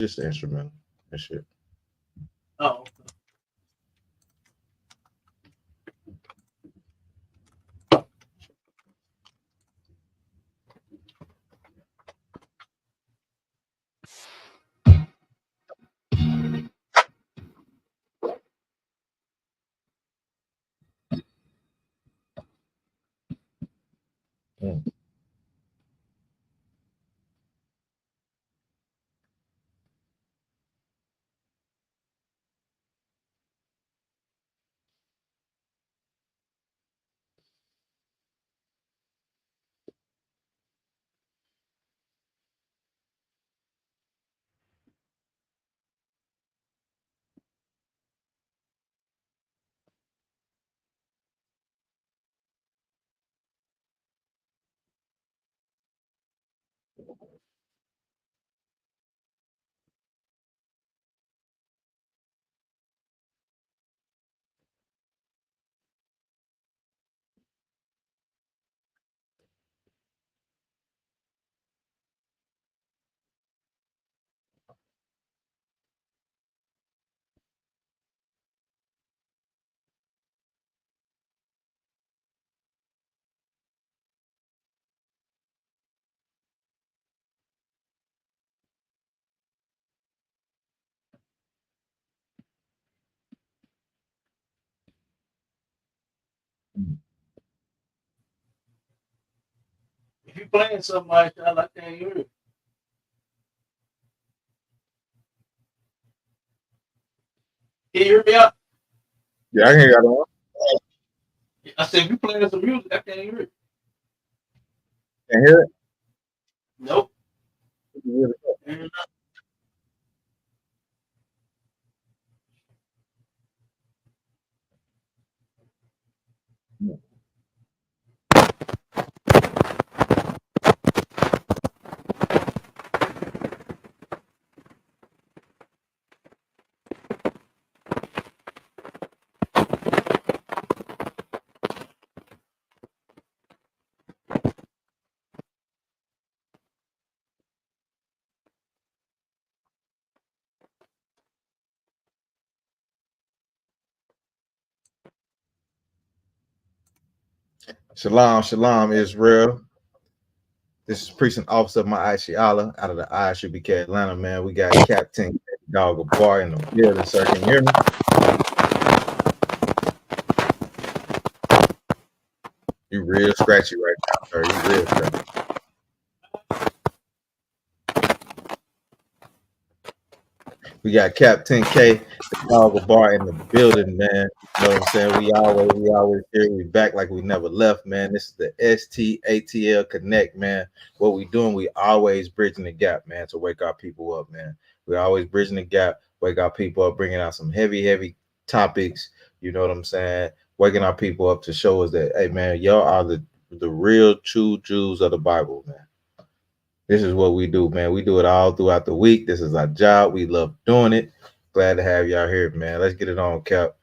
Just the instrumental and shit. Oh, Mm. if you playing something like that, I can't hear it. Can you hear me out? Yeah, I ain't got on. I said, if you playing some music, I can't hear it. Can't hear Nope. it. And Shalom, shalom, Israel. This is Precinct Officer my Ishiala out of the ISUPK Atlanta, man. We got Captain Dog a Bar in the building, sir. Can you hear me? You real scratchy right now, sir. You real scratchy. We got Captain K, the Dog a Bar in the building, man. You know what I'm saying? We always here. We back like we never left, man. This is the STATL Connect, man. What we doing? We always bridging the gap, man, to wake our people up, man. We always bridging the gap, wake our people up, bringing out some heavy topics. You know what I'm saying? Waking our people up to show us that, hey, man, y'all are the real true Jews of the Bible, man. This is what we do, man. We do it all throughout the week. This is our job. We love doing it. Glad to have y'all here, man. Let's get it on, Cap.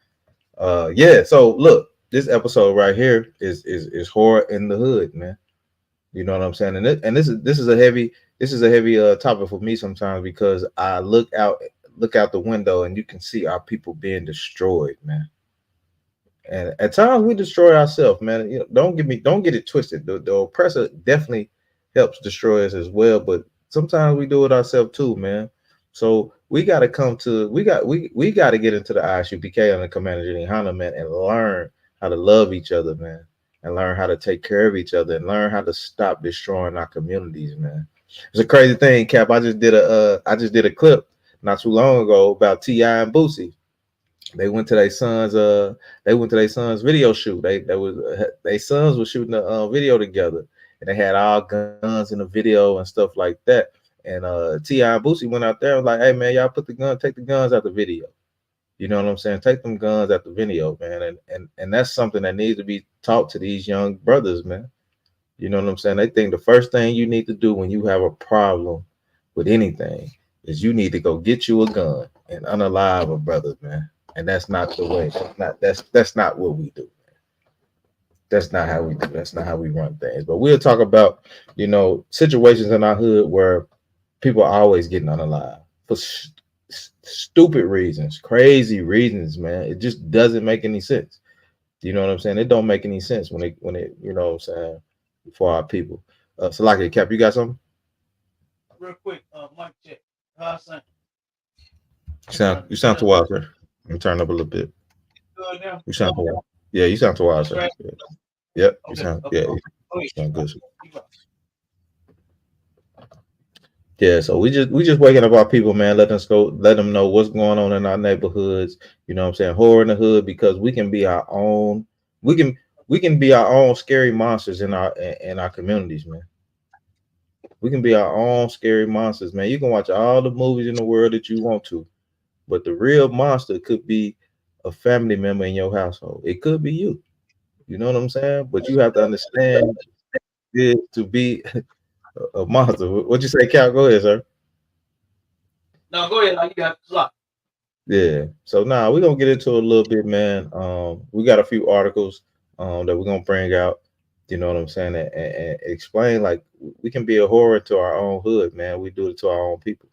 Yeah. So look, this episode right here is horror in the hood, man. You know what I'm saying? And this is a heavy topic for me sometimes because I look out the window and you can see our people being destroyed, man. And at times we destroy ourselves, man. You know, don't get it twisted. The oppressor definitely helps destroy us as well, but sometimes we do it ourselves too, man. So we got to we got to get into the ISUPK and the Commander YAHANNA, man, and learn how to love each other, man, and learn how to take care of each other, and learn how to stop destroying our communities, man. It's a crazy thing, Cap. I just did a clip not too long ago about T.I. and Boosie. They went to their son's video shoot. They sons were shooting a video together, and they had all guns in the video and stuff like that. And Ti and Boosie went out there and was like, "Hey man, y'all take the guns out the video. You know what I'm saying? Take them guns out the video, man." And that's something that needs to be taught to these young brothers, man. You know what I'm saying? They think the first thing you need to do when you have a problem with anything is you need to go get you a gun and unalive a brother, man. And that's not the way. That's not what we do. That's not how we do. That's not how we run things. But we'll talk about, situations in our hood where people are always getting unalive. for stupid reasons, crazy reasons, man. It just doesn't make any sense. You know what I'm saying? It don't make any sense when it you know what I'm saying, for our people. So like it, Cap, you got something? Real quick, mic check. How I sound? You sound too wild, sir. Let me turn up a little bit. Good now. You sound too wild. Yeah, you sound too wild, That's sir. right. Yeah. Yep, you Okay. sound Okay. yeah, Go you ahead. sound good. Keep up. Yeah, so we just waking up our people, man. Let them know what's going on in our neighborhoods. You know what I'm saying? Horror in the hood, because we can be our own. We can we can be our own scary monsters in our communities, man. We can be our own scary monsters, man. You can watch all the movies in the world that you want to, but the real monster could be a family member in your household. It could be you. You know what I'm saying? But you have to understand this to be a monster. What you say, Cal? Go ahead, sir. No, go ahead. Like you got the clock. Yeah. So now we're gonna get into a little bit, man. We got a few articles that we're gonna bring out. You know what I'm saying? And explain, like, we can be a horror to our own hood, man. We do it to our own people,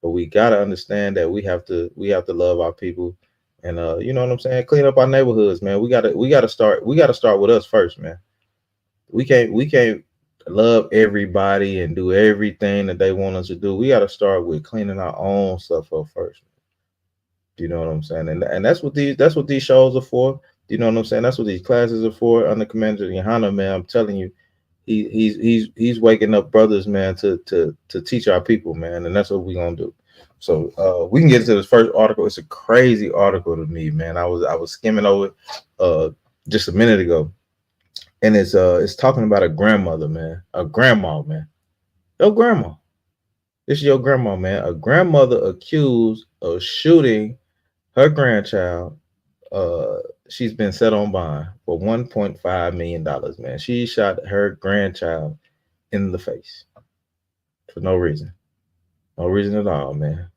but we gotta understand that we have to love our people, and you know what I'm saying? Clean up our neighborhoods, man. We gotta start with us first, man. We can't love everybody and do everything that they want us to do. We gotta start with cleaning our own stuff up first. You know what I'm saying? And that's what these shows are for. You know what I'm saying? That's what these classes are for. Under Commander YAHANNA, man, I'm telling you, he's waking up brothers, man, to teach our people, man, and that's what we're gonna do. So we can get into this first article. It's a crazy article to me, man. I was skimming over it just a minute ago, and it's talking about a grandmother, man, a grandma, man, your grandma. This is your grandma, man. A grandmother accused of shooting her grandchild. uh she's been set on bond for $1.5 million, man. She shot her grandchild in the face for no reason. No reason at all, man.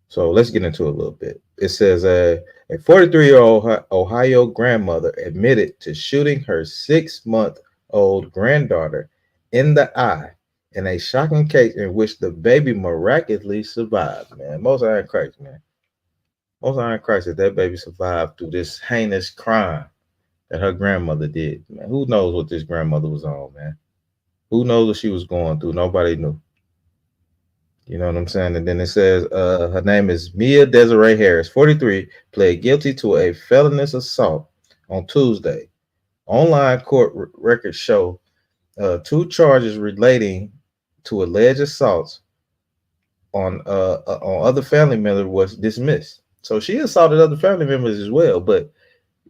So let's get into it a little bit. It says a 43-year-old Ohio grandmother admitted to shooting her 6-month-old granddaughter in the eye in a shocking case in which the baby miraculously survived, man. Most iron Christ, man. Most iron Christ that baby survived through this heinous crime that her grandmother did, man. Who knows what this grandmother was on, man? Who knows what she was going through? Nobody knew. You know what I'm saying? And then it says her name is Mia Desiree Harris, 43, pled guilty to a felonious assault on Tuesday. Online court records show two charges relating to alleged assaults on other family members was dismissed. So she assaulted other family members as well, but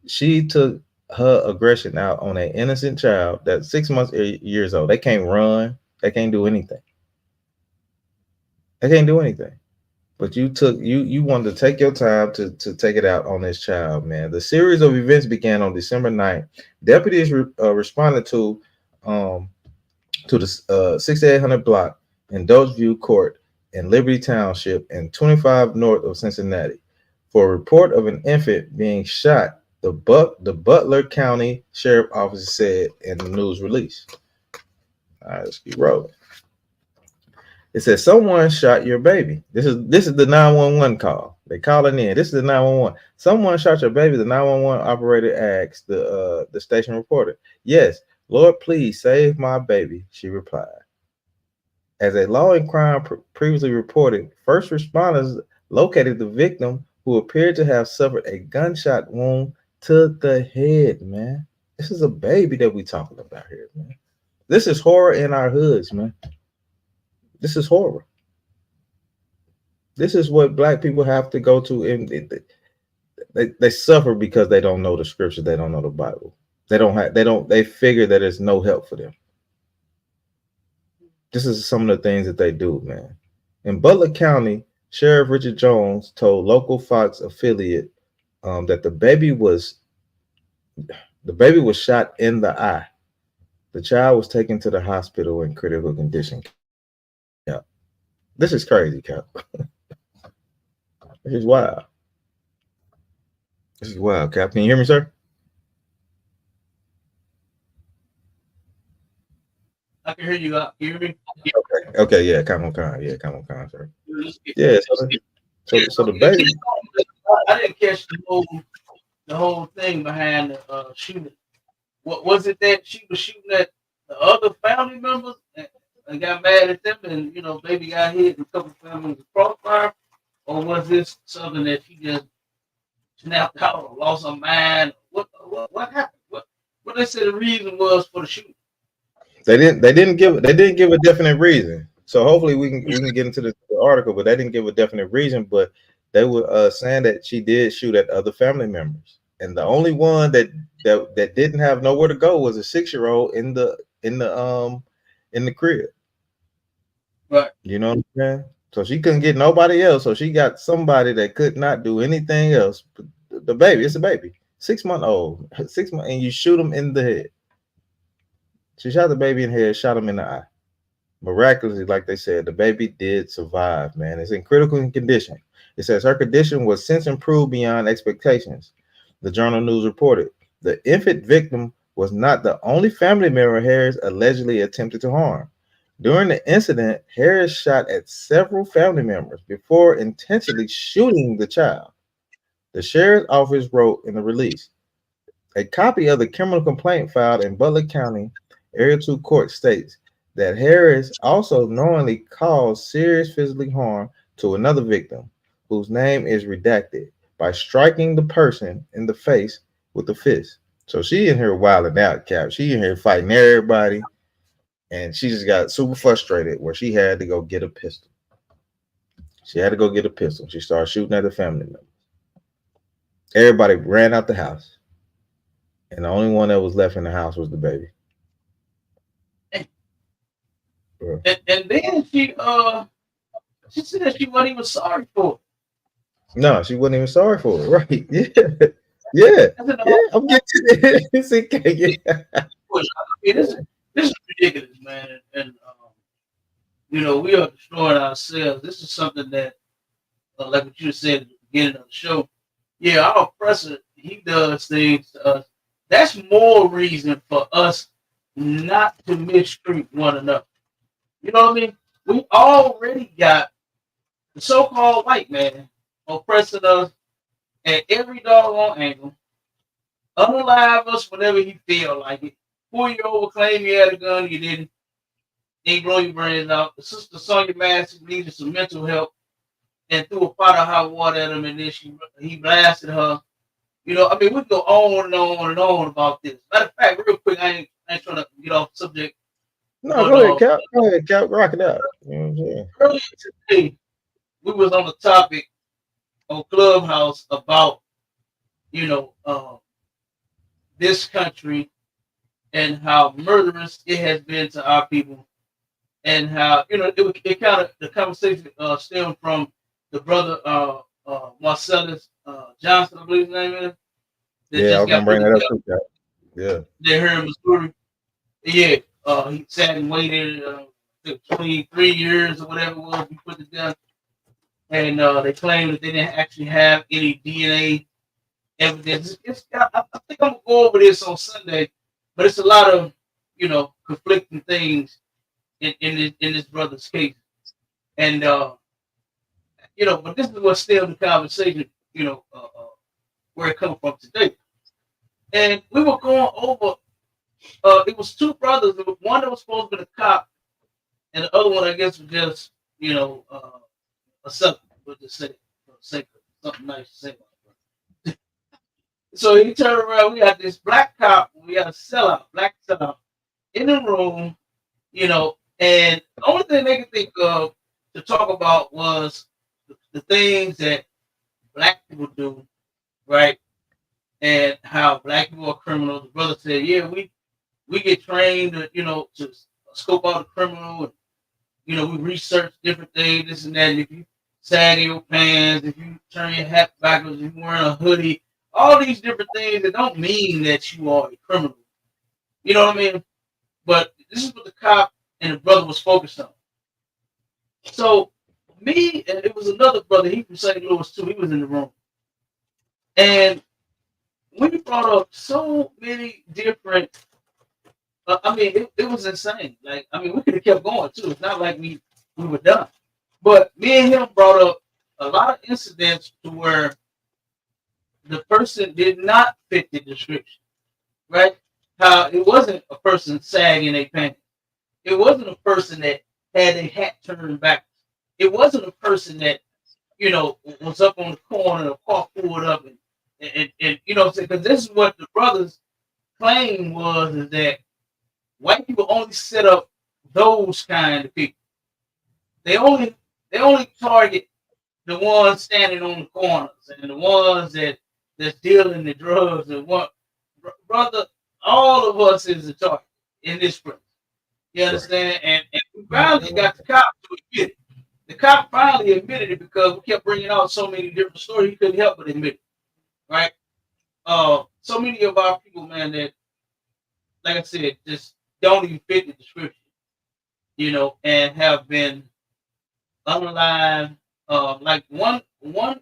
she took her aggression out on an innocent child that's 6 months, 8 years old. They can't run. They can't do anything. They can't do anything. But you wanted to take your time to take it out on this child, man. The series of events began on December 9th. Deputies responded um, to the 6800 block in Dodgeview Court in Liberty Township and 25 north of Cincinnati for a report of an infant being shot. The Butler County Sheriff Office said in the news release. All right, let's keep rolling. It says someone shot your baby. This is the 911 call. They calling in. This is the 911. Someone shot your baby. The 911 operator asked the station reporter. Yes, Lord, please save my baby, she replied. As a law and crime previously reported, first responders located the victim, who appeared to have suffered a gunshot wound to the head, man. This is a baby that we talking about here, man. This is horror in our hoods, man. This is horror. This is what black people have to go to, and they suffer because they don't know the scripture. They don't know the Bible. They figure that there's no help for them. This is some of the things that they do, man. In Butler County, Sheriff Richard Jones told local Fox affiliate that the baby was shot in the eye. The child was taken to the hospital in critical condition. Yeah, this is crazy, Cap. This is wild. This is wild, Cap. Can you hear me, sir? I can hear you. You hear me? Okay, yeah, come on, sir. Yeah, so the baby. I didn't catch the whole thing behind the shooting. What was it that she was shooting at the other family members and got mad at them, and baby got hit and a couple families with crossfire, or was this something that she just snapped out or lost her mind? What happened? What they said the reason was for the shooting? They didn't give a definite reason. So hopefully we can get into the article, but they didn't give a definite reason. But they were saying that she did shoot at other family members, and the only one that didn't have nowhere to go was a 6-year-old in the crib. Right. You know what I'm saying? So she couldn't get nobody else. So she got somebody that could not do anything else. But the baby, it's a baby, 6 month old, 6 months, and you shoot him in the head. She shot the baby in the head, shot him in the eye. Miraculously, like they said, the baby did survive, man. It's in critical condition. It says her condition was since improved beyond expectations. The Journal News reported the infant victim was not the only family member Harris allegedly attempted to harm. During the incident, Harris shot at several family members before intentionally shooting the child. The sheriff's office wrote in the release. A copy of the criminal complaint filed in Butler County Area 2 Court states that Harris also knowingly caused serious physical harm to another victim, whose name is redacted, by striking the person in the face with a fist. So she in here wilding out, Cap. She in here fighting everybody, and she just got super frustrated where she had to go get a pistol. She had to go get a pistol. She started shooting at the family members. Everybody ran out the house, and the only one that was left in the house was the baby. And then she said she wasn't even sorry for it. No, she wasn't even sorry for it. Right? Yeah, yeah, I said, yeah. no, I'm getting to this. Yeah. this is ridiculous, man. And we are destroying ourselves. This is something that, like what you said at the beginning of the show, yeah, our oppressor, he does things to us. That's more reason for us not to mistreat one another. You know what I mean? We already got the so-called white man oppressing us at every doggone angle, unalive us whenever he feel like it. Pull you over, claim you had a gun, you didn't. Ain't blow your brains out. The sister Sonya Massey needed some mental help and threw a pot of hot water at him, and then he blasted her. I mean, we can go on and on and on about this. Matter of fact, real quick, I ain't trying to get off subject, No, but go ahead, Cap. Go ahead, Cap. Rock it out. You know what I'm saying? earlier today, we was on the topic on Clubhouse about, you know, uh, this country and how murderous it has been to our people, and how it kind of the conversation stemmed from the brother Marcellus Johnson, I believe his name is, that Yeah, I just was gonna got put bring to that up death too, Cap. Yeah. there here in Missouri. Yeah, he sat and waited 23 years or whatever it was. He put to death, and they claimed that they didn't actually have any DNA evidence. I think I'm gonna go over this on Sunday, but it's a lot of conflicting things in this brother's case, and but this is what stemmed the conversation. Where it comes from today, and we were going over. It was two brothers. There was one that was supposed to be a cop, and the other one, I guess, was just a something. We'll just say for the sake of something nice to say about it. So he turned around. We got this black cop. We got a black sellout in the room, and the only thing they could think of to talk about was the things that black people do, right? And how black people are criminals. The brother said, "Yeah, we get trained, to scope out a criminal, and we research different things, this and that. And if you sag your pants, if you turn your hat backwards, if you're wearing a hoodie, all these different things that don't mean that you are a criminal. You know what I mean? But this is what the cop and the brother was focused on. So me and it was another brother, he from St. Louis too, he was in the room. And we brought up so many different I mean, it was insane. Like, I mean, we could have kept going too. It's not like we were done. But me and him brought up a lot of incidents to where the person did not fit the description, right? How it wasn't a person sagging a pants. It wasn't a person that had a hat turned back. It wasn't a person that, was up on the corner, the car pulled up, and because this is what the brothers claim was is that white people only set up those kind of people. They only they only target the ones standing on the corners and the ones that's dealing the drugs and what brother, all of us is a target in this place. You Right. understand? And we finally got the cop to admit it. The cop finally admitted it because we kept bringing out so many different stories. He couldn't help but admit it, right? So many of our people, man, that like I said, just don't even fit the description, and have been unalive. Like one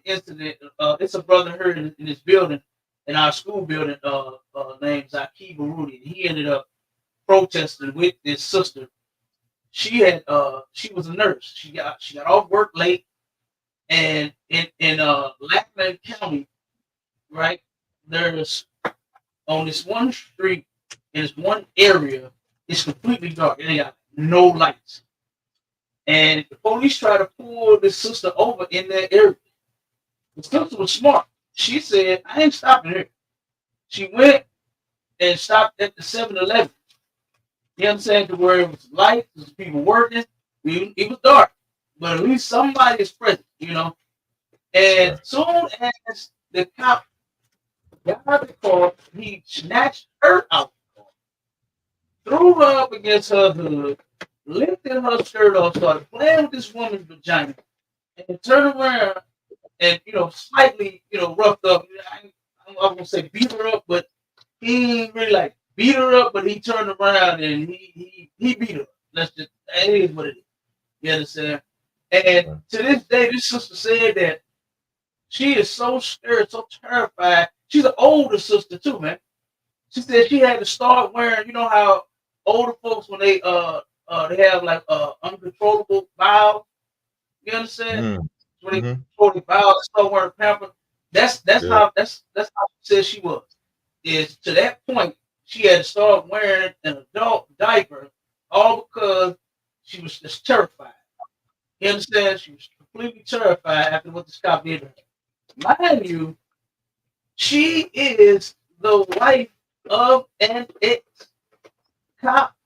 incident, it's a brother here in this building, in our school building, named Zaki Barudi. He ended up protesting with his sister. She was a nurse. She got off work late, and in Lackland County, right? There's on this one street, in this one area, it's completely dark. It ain't got no lights. And the police try to pull this sister over in that area. The sister was smart. She said, I ain't stopping here. She went and stopped at the 7-Eleven. You know what I'm saying? To where it was light, there was people working. It was dark. But at least somebody is present. And Right. soon as the cop got out the car, he snatched her out, threw her up against her hood, lifted her skirt off, started playing with this woman's vagina, and turned around and slightly roughed up. I'm not gonna say beat her up, but he ain't really like beat her up, but he turned around and he beat her. That's just it is what it is. You understand? And Right. to this day, this sister said that she is so scared, so terrified. She's an older sister too, man. She said she had to start wearing. You know how older folks when they have like uncontrollable bowels. You understand? Mm. When they Mm-hmm. control their bowels, start wearing pamper. That's Yeah. how she said she was. Is to that point she had to start wearing an adult diaper, all because she was just terrified. You understand? She was completely terrified after what this cop did to her. Mind you, she is the wife of an ex cop.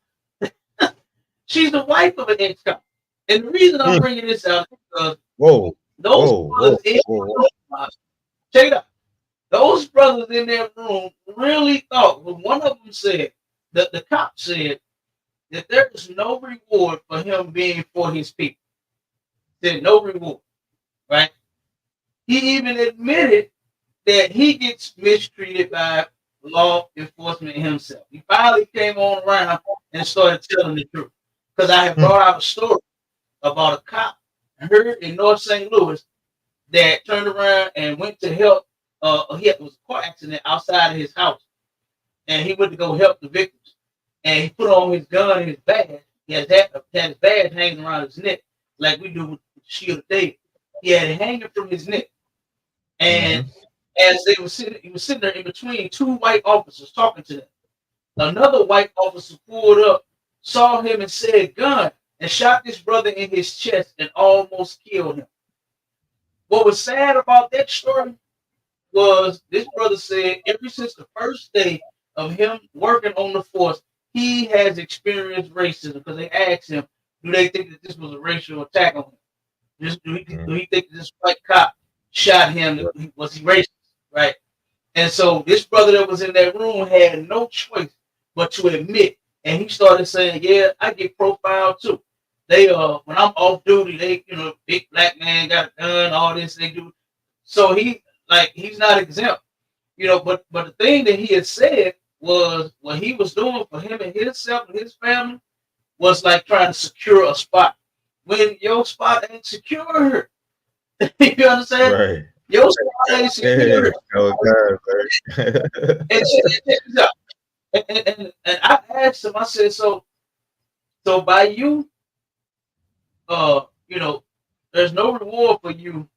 She's the wife of an ex cop. And the reason I'm Mm. bringing this out is because Whoa. those Whoa. Whoa. brothers in Whoa. check it out. Those brothers in that room really thought, when one of them said, that the cop said that there is no reward for him being for his people. Said no reward, right? He even admitted that he gets mistreated by law enforcement himself. He finally came on around and started telling the truth. Because I had Mm. brought out a story about a cop here in North St. Louis that turned around and went to help. It was a car accident outside of his house, and he went to go help the victims. And he put on his gun and his badge. He had his badge hanging around his neck, like we do with the Shield of David. He had it hanging from his neck. And Mm-hmm. as he was sitting there in between two white officers talking to them. Another white officer pulled up, saw him, and said, "Gun," and shot this brother in his chest and almost killed him. What was sad about that story was this brother said ever since the first day of him working on the force, he has experienced racism because they asked him, do they think that this was a racial attack on him? Mm. Do he think that this white cop shot him? Right. Was he racist? Right? And so this brother that was in that room had no choice but to admit. And he started saying, "Yeah, I get profiled too. They when I'm off duty, they big black man got a gun, all this they do." So he's not exempt, But the thing that he had said was what he was doing for him and himself and his family was like trying to secure a spot. When your spot ain't secure, you understand? Right. Your spot ain't Yeah. secure. Oh God, man. And check this out. And I asked him, I said, so by you, uh, you know, there's no reward for you,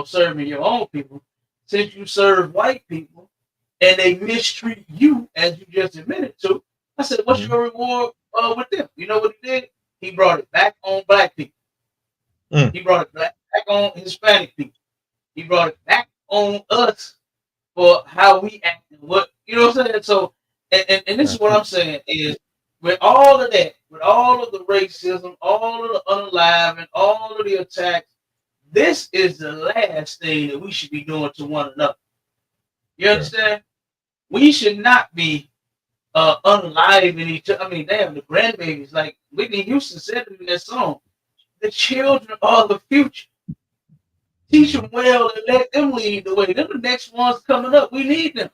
serving your own people, since you serve white people and they mistreat you as you just admitted to. I said, what's Mm-hmm. your reward with them? You know what he did? He brought it back on black people. Mm. He brought it back on Hispanic people. He brought it back on us for how we act and what what I'm saying. So, and this is what I'm saying is with all of that, with all of the racism, all of the unalive, and all of the attacks, this is the last thing that we should be doing to one another. You Right. understand? We should not be unaliving each other. I mean, damn, the grandbabies, like Whitney Houston said it in that song, the children are the future. Teach them well and let them lead the way. They're the next ones coming up. We need them.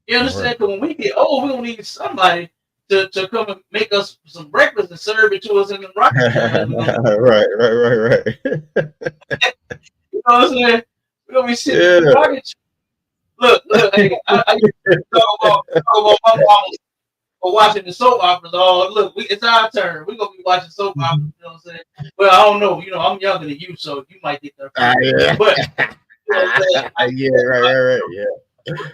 You Right. understand? Because when we get old, we're gonna need somebody to come and make us some breakfast and serve it to us in the rocking chair. As we're gonna, Right. Right. you know what I'm saying? We're gonna be sitting in Yeah. the rocking chair. Look, hey, I used to talk about my mama for watching the soap operas. Oh, look, it's our turn. We're gonna be watching soap operas. You know what I'm saying? Well, I don't know. I'm younger than you, so you might get there first. Yeah. But you know what I'm saying? Yeah. Right. Yeah.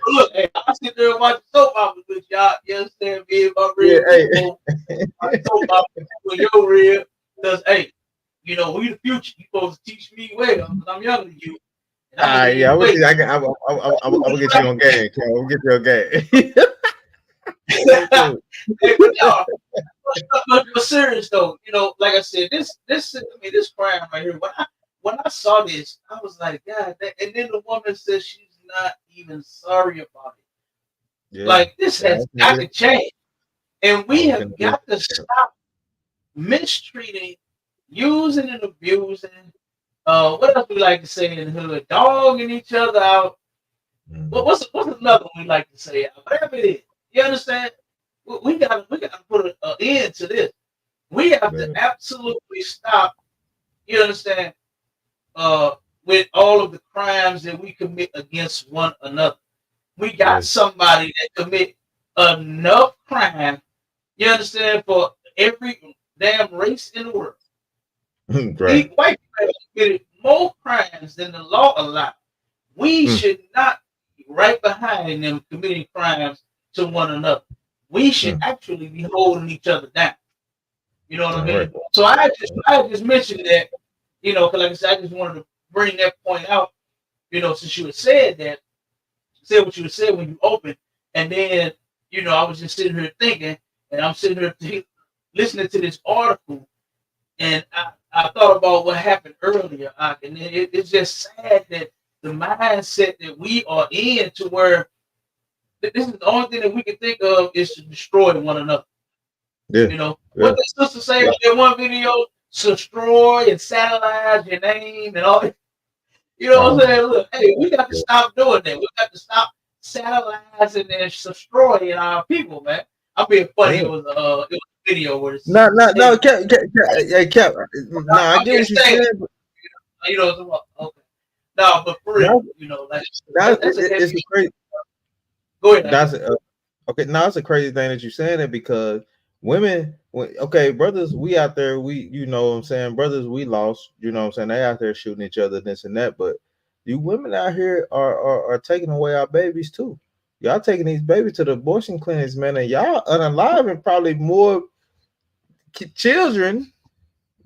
Look, hey, I sit there and watch soap operas with y'all. You understand me? If I'm Yeah. real people, watch soap operas with your real. Because, hey, we the future. You supposed to teach me well because I'm younger than you. And I'm going to Yeah. lead I'm the gonna way. get. I'm gonna get you on game. I'm gonna get you on game. Hey, but no, but serious though, like I said, this crime right here. When I saw this, I was like, God. And then the woman says she's not even sorry about it. Yeah. Like this has got to change, and I we was have gonna got to stop mistreating, using and abusing. What else we like to say in the hood? Dogging each other out. Mm-hmm. What's another one we like to say? Whatever it is, you understand? We gotta put an end to this. We have to Yeah. absolutely stop. You understand? With all of the crimes that we commit against one another, we got Yeah. somebody that commit enough crime. You understand? For every damn race in the world, Right. white people have committed more crimes than the law allows. We Mm. should not be right behind them committing crimes to one another. We should Mm. actually be holding each other down. You know what I All right. mean? So I just mentioned that, because like I said, I just wanted to bring that point out, since you had said that, said what you had said when you opened, and then, I was just sitting here thinking, and I'm sitting here listening to this article, and I thought about what happened earlier, and it's just sad that the mindset that we are in to where this is the only thing that we can think of is to destroy one another. Yeah. Yeah. What the sister say in that one video? Destroy and satellize your name and all that. You know what I'm saying? Look, hey, we got to Yeah. stop doing that. We got to stop satelizing and destroying our people, man. I'm being funny. Yeah. It was a video where the No, sister no, said, no, hey, Cap. No, I I'm get what just you saying, said. okay. No, but for real, No, like that's a it's heavy. a crazy. Go ahead, Ike. That's okay. Now it's a crazy thing that you're saying it because women. Okay, brothers, we out there. You know what I'm saying, brothers, we lost. You know what I'm saying. They out there shooting each other, this and that. But you women out here are taking away our babies too. Y'all taking these babies to the abortion clinics, man, and y'all unaliving probably more children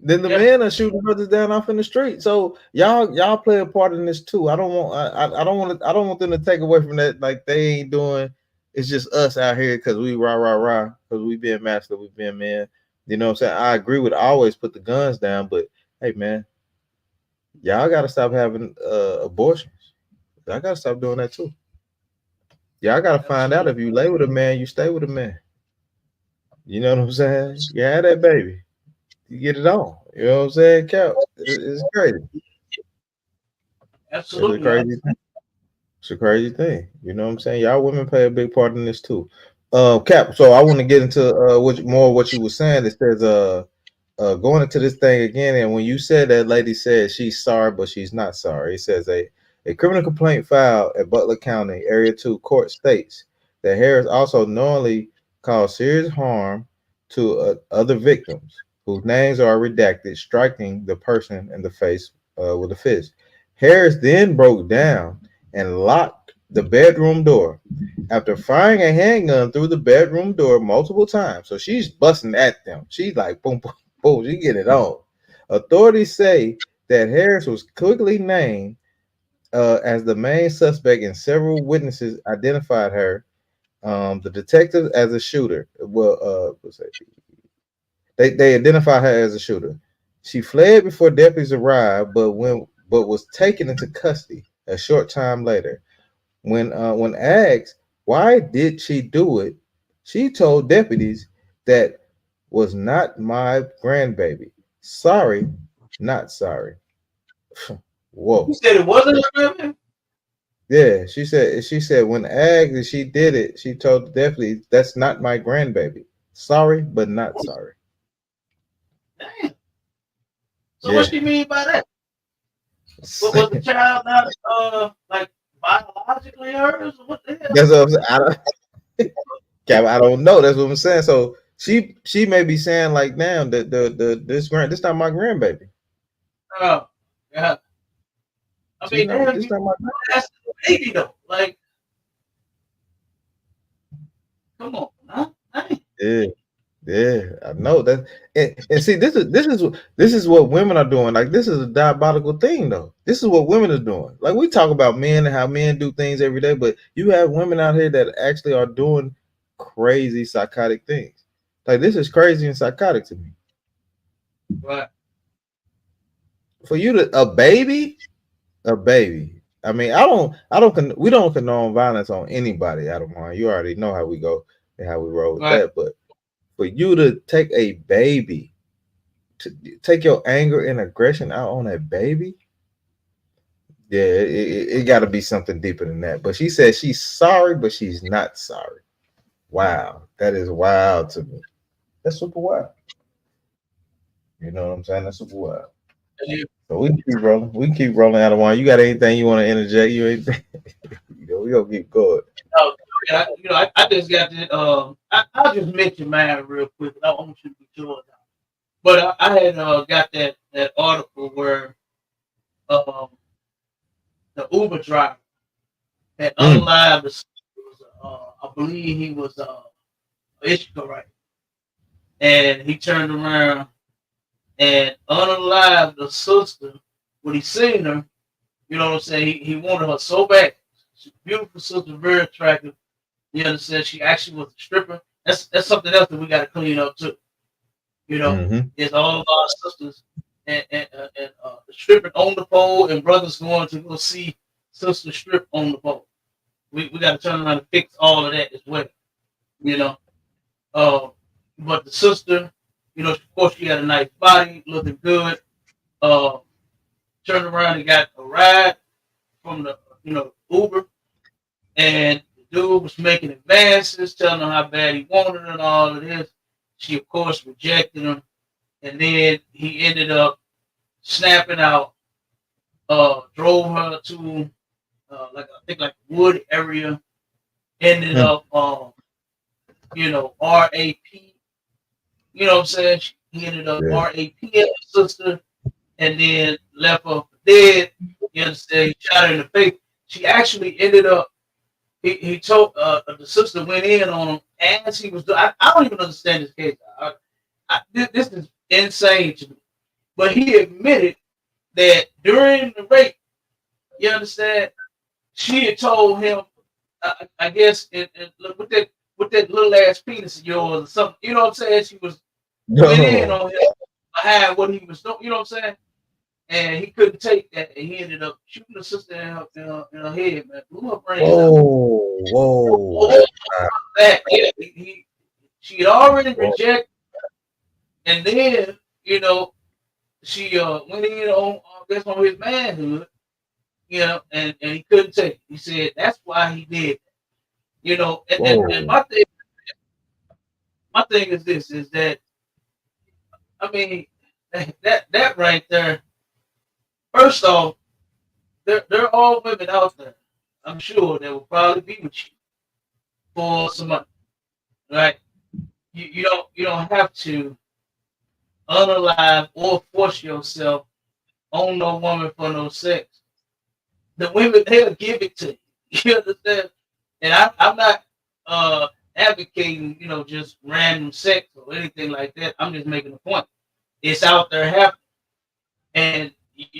then the Yeah, men are shooting brothers down off in the street. So y'all play a part in this too. I don't want them to take away from that. Like they ain't doing. It's just us out here because we rah because we being masculine, we being men. You know what I'm saying? I agree with always put the guns down, but hey man, y'all gotta stop having abortions. Y'all gotta stop doing that too. Y'all gotta find out absolutely. if you lay with a man, you stay with a man. You know what I'm saying? You had that baby, you get it on. You know what I'm saying? Cap, it's crazy. It's a Absolutely. crazy thing. It's a crazy thing. You know what I'm saying? Y'all women play a big part in this too. Cap. So I want to get into what you were saying. It says going into this thing again, and when you said that lady said she's sorry, but she's not sorry. It says a criminal complaint filed at Butler County Area 2 Court states that Harris also knowingly caused serious harm to other victims. whose names are redacted, striking the person in the face with a fist. Harris then broke down and locked the bedroom door after firing a handgun through the bedroom door multiple times. So she's busting at them. She's like, boom, boom, boom. She get it on. Authorities say that Harris was quickly named as the main suspect, and several witnesses identified her, the detective, as a shooter. Well, they identified her as a shooter. She fled before deputies arrived, but was taken into custody a short time later. When asked why did she do it, she told deputies that was not my grandbaby. Sorry, not sorry. You Whoa. said it wasn't a grandbaby? Yeah, she said when asked if she did it, she told the deputies that's not my grandbaby. Sorry, but not sorry. Damn. So what Yeah. she mean by that? What was the child not like biologically hers? Or what the hell? That's what I'm saying. I don't know. That's what I'm saying. So she may be saying like, damn, the this not my grandbaby. Oh, yeah. I She's mean, not damn, this you not my that's the baby though. Like, come on, huh? Dang. yeah. Yeah, I know that, and see, this is what women are doing. Like, this is a diabolical thing, though. This is what women are doing. Like, we talk about men and how men do things every day, but you have women out here that actually are doing crazy psychotic things. Like, this is crazy and psychotic to me. Right, For you to a baby. I mean, we don't condone violence on anybody. Out of mind, you already know how we go and how we roll with right. that. But for you to take a baby, to take your anger and aggression out on a baby, yeah, it got to be something deeper than that. But she said she's sorry, but she's not sorry. Wow, that is wild to me. That's super wild. You know what I'm saying? That's super wild. Yeah. So we can keep rolling. We can keep rolling out of one. You got anything you want to interject? You anything? We gonna keep going. Oh, I just got this. I'll just mention mine real quick. I want you to be sure. But I had got that article where um, the Uber driver had Mm. unalived the I believe he was Ishka, right? And he turned around and unalived the sister when he seen her. You know what I'm saying? He wanted her so bad. She's a beautiful sister, very attractive. You understand? She actually was a stripper. That's something else that we got to clean up too. You know, Mm-hmm. it's all of our sisters and stripping on the pole, and brothers going to go see sister strip on the pole. We got to turn around and fix all of that as well. You know, uh, but the sister, of course, she had a nice body, looking good. Uh, Turned around and got a ride from the Uber, and the dude was making advances, telling her how bad he wanted her and all of this. She of course rejected him, and then he ended up snapping out. Drove her to like I think like wood area. Ended Mm. up RAP. You know what I'm saying? He ended up Yeah. RAP at her sister, and then left her for dead. You understand? He shot her in the face. She actually ended up. He told the sister went in on him as he was doing. I don't even understand this case. This is insane to me. But he admitted that during the rape, you understand, she had told him, I guess, look, with that little ass penis of yours or something. You know what I'm saying? She went in No. on him behind what he was doing. You know what I'm saying? And he couldn't take that, and he ended up shooting the sister in her head, man, blew her brains out. Whoa. Whoa. Oh, that yeah, she had already Whoa. rejected, and then you know she went in on I guess on his manhood, and he couldn't take it. He said that's why he did. And Whoa. my thing is this is that I mean that right there. First off, there are all women out there. I'm sure that will probably be with you for some money, right? You don't have to unalive or force yourself on no woman for no sex. The women, they'll give it to you. You understand? And I'm not advocating, just random sex or anything like that. I'm just making a point. It's out there happening. And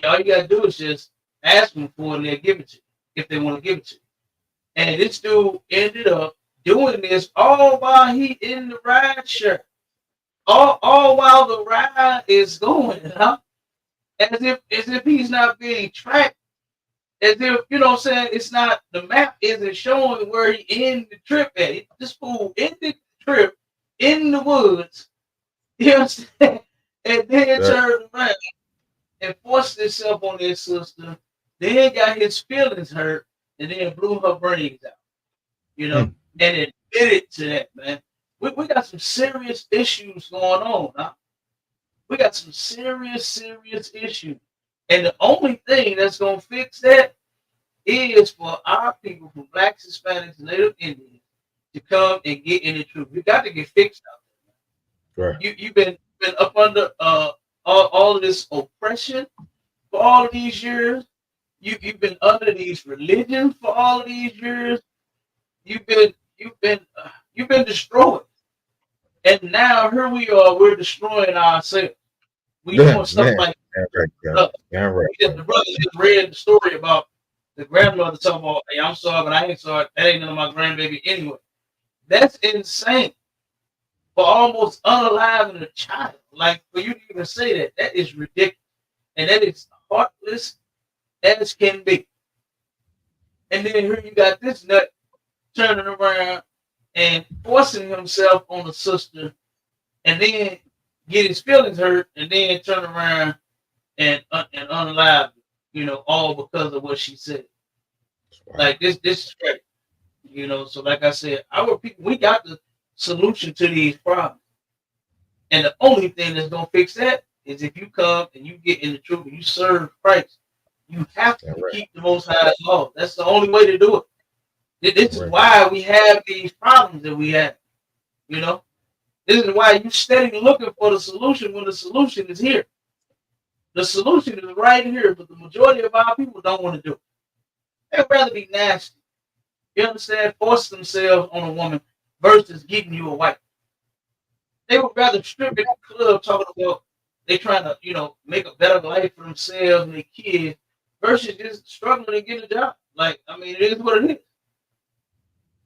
all you gotta do is just ask them for it and they'll give it to you if they want to give it to you. And this dude ended up doing this all while he in the ride share. All while the ride is going, huh? As if he's not being tracked, as if what I'm saying, it's not the map isn't showing where he ended the trip at. This fool ended the trip in the woods, you know what I'm saying? And then turned around and forced himself on his sister, then got his feelings hurt, and then blew her brains out, and admitted to that, man. We got some serious issues going on, huh? We got some serious issues. And the only thing that's going to fix that is for our people, from blacks, Hispanics, and Native Indians, to come and get in the truth. We got to get fixed out there. Right. You've been up under all of this oppression for all of these years. You've been under these religions for all of these years. You've been destroyed. And now here we are, we're destroying ourselves. We doing stuff like the brother just read the story about the grandmother talking about, hey, I'm sorry, but I ain't sorry. That ain't none of my grandbaby anyway. That's insane. For almost unaliving a child. Like, for you to even say that is ridiculous. And that is heartless as can be. And then here you got this nut turning around and forcing himself on the sister, and then get his feelings hurt, and then turn around and unalive, all because of what she said. Wow. Like this is great, So like I said, our people, we got the solution to these problems, and the only thing that's gonna fix that is if you come and you get in the truth and you serve Christ. You have to keep the Most High's law. That's the only way to do it. This is why we have these problems that we have. This is why you steady looking for the solution when the solution is here. The solution is right here, but the majority of our people don't want to do it. They'd rather be nasty. You understand? Force themselves on a woman versus getting you a wife. They would rather strip at the club talking about they trying to, make a better life for themselves and their kids versus just struggling to get a job. Like, I mean, it is what it is.